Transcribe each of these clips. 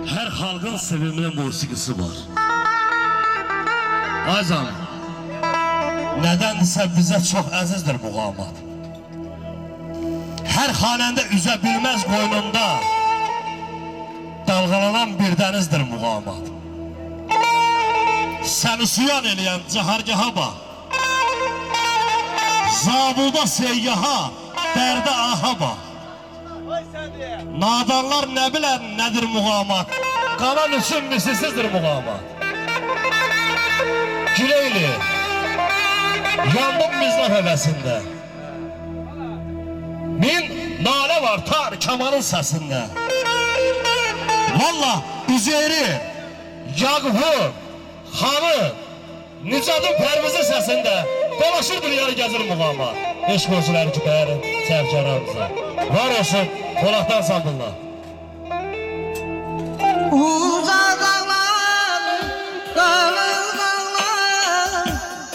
Her halkın sevimli musikisi var. Azam, nedense bize çok azizdir muğamat. Her hanende üzebilmez boynunda dalgalanan bir denizdir muğamat. Seni suyan eleyen cahargaha bak, zabuda seyyaha, derde aha bak. Nadanlar ne bilen nedir muğamat, kalan için misilsizdir muğamat. Güleyli, yandım mizraf hevesinde. Min nale var tar kamanın sesinde. Valla Üzeyri, Yaqub'u, Hanı, Nicadın Pərvizi sesinde dolaşır dünyanı gezir muğamat. Eşq olsun əl-ki bərin səhvkarlarımıza. Var olsun Polatdan Sambullah. Uca dağlar, dağlar, dağlar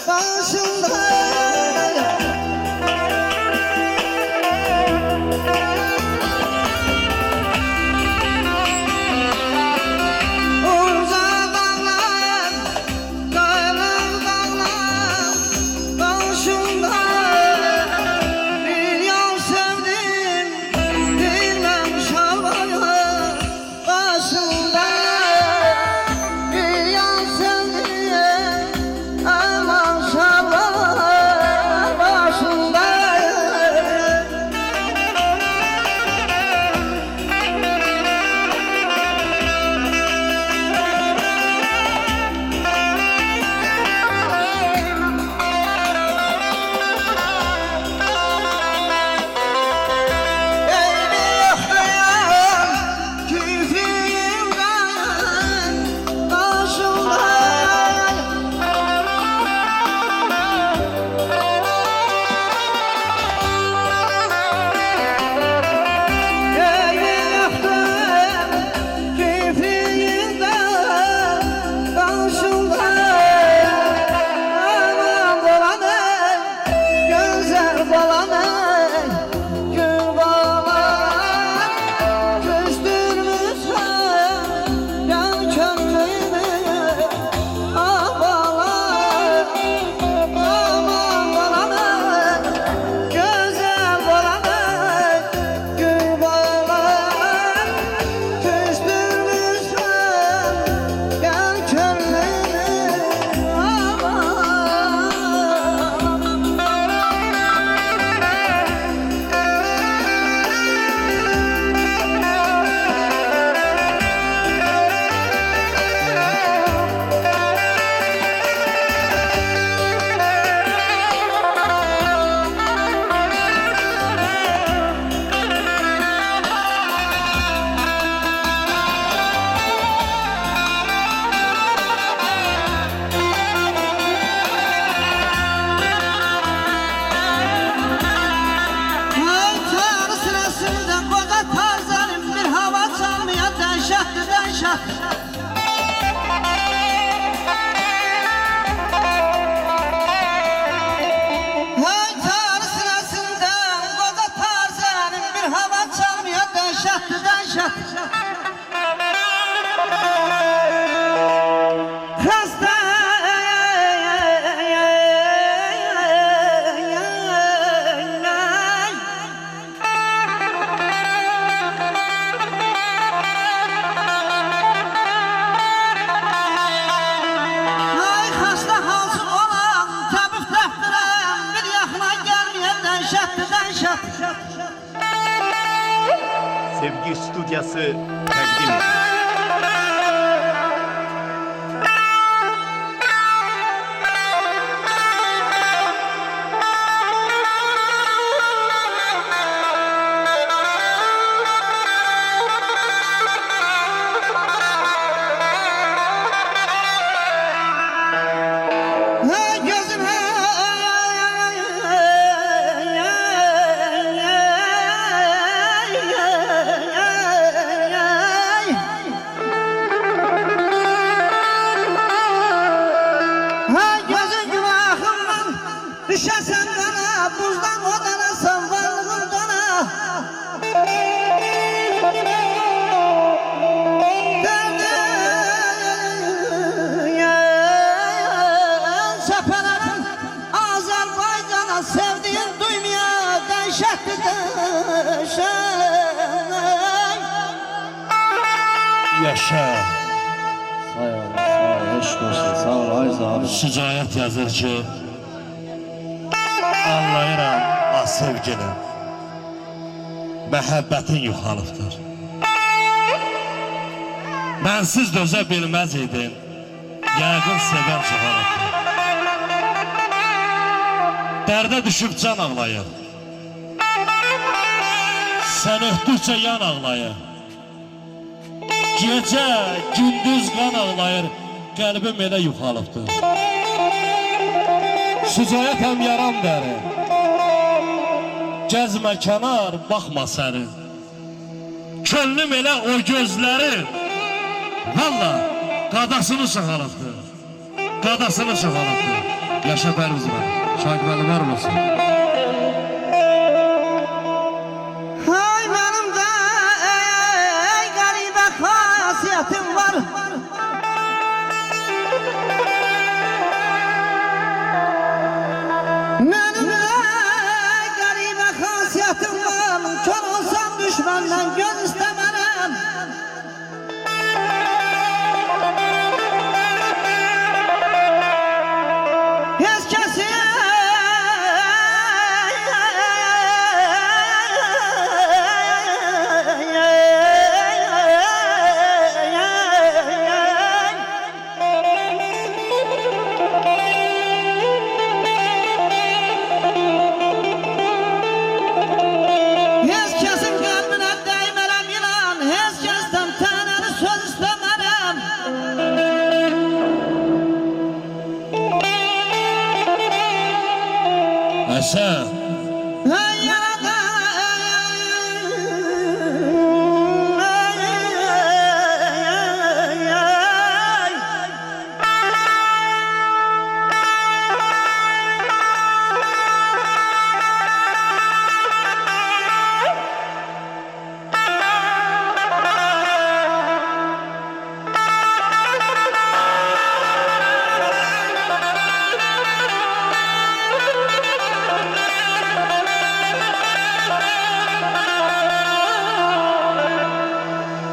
başımda. Sevgi Stüdyosu təqdim edir. Yaşa. Sağ ol, eşk olsun, sağ ol Ayz abi. Şücaət yazır ki, anlayıram az sevgini, məhəbbətin yuxalıbdır. Mənsiz dözə bilməz idin, yəqin sevən çoxalıbdır. Dərdə düşüb can ağlayır, sən ötdükcə yan ağlayır. Gecə, gündüz qan ağlayır, qəlbim elə yuxalıbdır. Şücaət həm yaram dəri, gəzmə kənar, baxma sərin. Könlüm elə o gözlərin, valla qadasını şaxalıbdır. Qadasını şaxalıbdır. Yaşa Pərviz mən, Şakir Əli var olasın. Hay benim de garibe hasiyetim var. Benim de garibe hasiyetim var. Kör olsam düşmandan göz istemem. Hiç kesin hiç kesin kalbine değmerem ilan. Hiç kesten taneni söz istemerem. Həsən,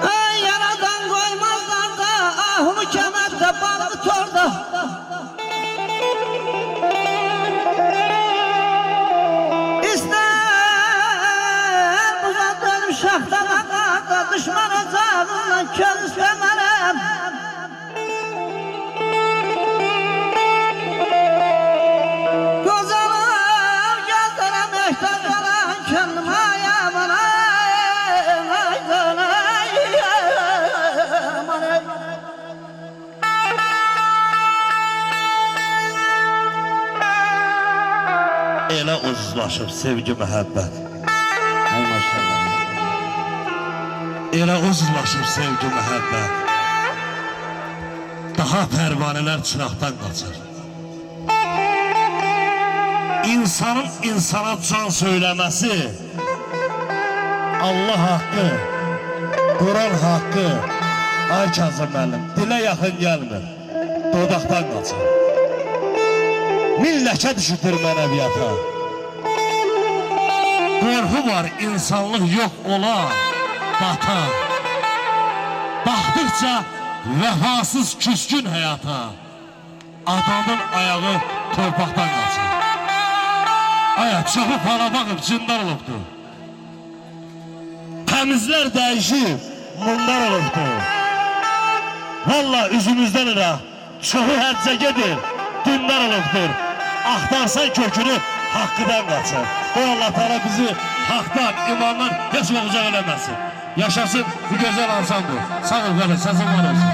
Hey yaradan koymazlar da ahımı kemerde balığı torda. İster uzatılım şahta bakada düşman azabından köz istemerem. Kozalım gözlere mehter yalan kendim ayağımın elə uzlaşıb sevgi, məhəbbət. Ay maşallah. Elə uzlaşıb sevgi, məhəbbət. Daha pərvanələr çıraqdan qaçır. İnsanın insana can söyləməsi, Allah haqqı, Quran haqqı, ay Kazım müəllim, dilə yaxın gəlmir, dodaqdan qaçır. Min ləkə düşütür mənəviyyata. Qorxu var, insanlıq yox ola, bata. Baxdıqca vəfasız küskün həyata, adamın ayağı torpaqdan qaçır. Aya, çoxu para baxıb cindar olubdur. Təmizlər dəyişib, mundar olubdur. Valla üzümüzdən ira, çoxu həccə gedir, dindar olubdur. Axtarsan kökünü haqqıdan qaçır. O Allah Teala bizi haqdan, imandan heç vaxt uzaq eləməsin. Yaşasın bu gözəl ansambl. Sağ ol, səsin var olsun.